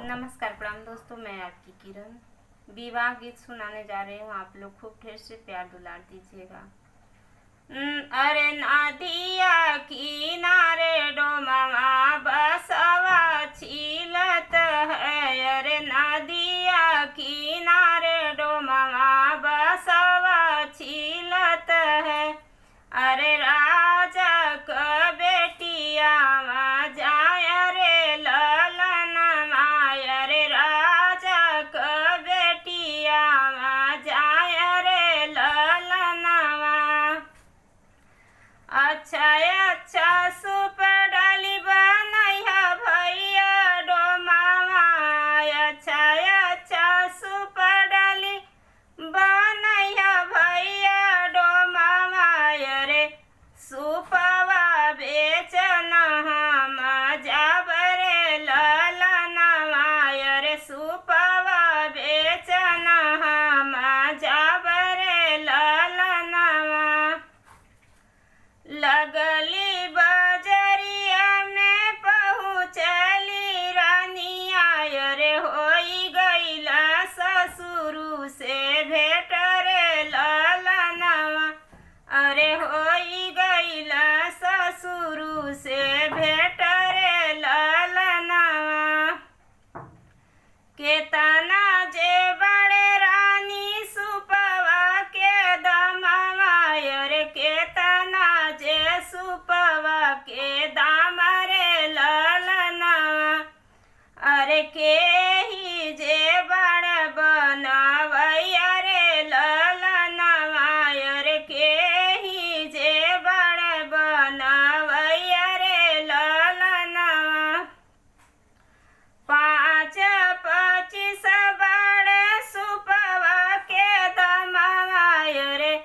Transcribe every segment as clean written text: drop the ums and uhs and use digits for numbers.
नमस्कार प्रणाम दोस्तों, मैं आपकी किरण विवाह गीत सुनाने जा रही हूँ। आप लोग खूब ढेर से प्यार दुलार दीजिएगा। अरे नदिया किनारे डोमवा बसवा छिलत है। अरे नदिया किनारे डोमवा बसवा छिलत है। अरे राजा क बेटिया जाय रे ललन माय। अरे राजा क बेटिया जाय रे ललन। अच्छा अच्छा सूप डाली बनैया भैया डोमावा। अच्छा अच्छा सूप डाली बनैया भैया डोमावा। रे सूपवा बेचन हम जाब रे ललनवा। रे सूपवा बेचन हम जाब रे ललनवा। लगली बजरिया में पहुँचली रानिया। रे होई गईला ससुरु से भेट रे ललनवा। अरे होई गईला ससुरु से भेट रे ललनवा। केतना जे बड़े रानी सुपवा के दमवा। रे केतना जे सुपवा के दाम रे ललनवा। अरे के ही जे बड़ बनवैया रे ललनवा। अरे के ही जे बड़ बनवैया रे ललनवा। 5 25 बड़े सुपवा के दमवा। रे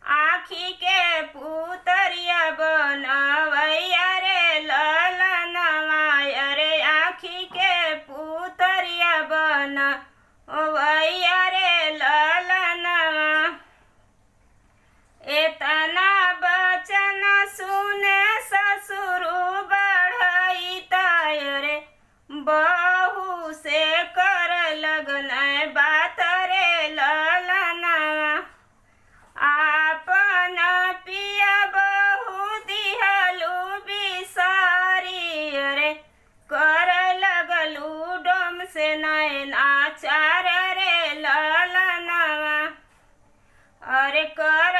आँखी के पुतरिया बनवैया रे ललनवा। रे आँखी के पुतरिया बनवैया रे ललनवा। एतना बचन सुने ससुरु बढ़ई रे बहू से कर लगन बात रे ललनवा। आपन पिया बहू दिहलू बिसारी। रे कर लगलू डोम से नैनाचार रे ललनवा। अरे कर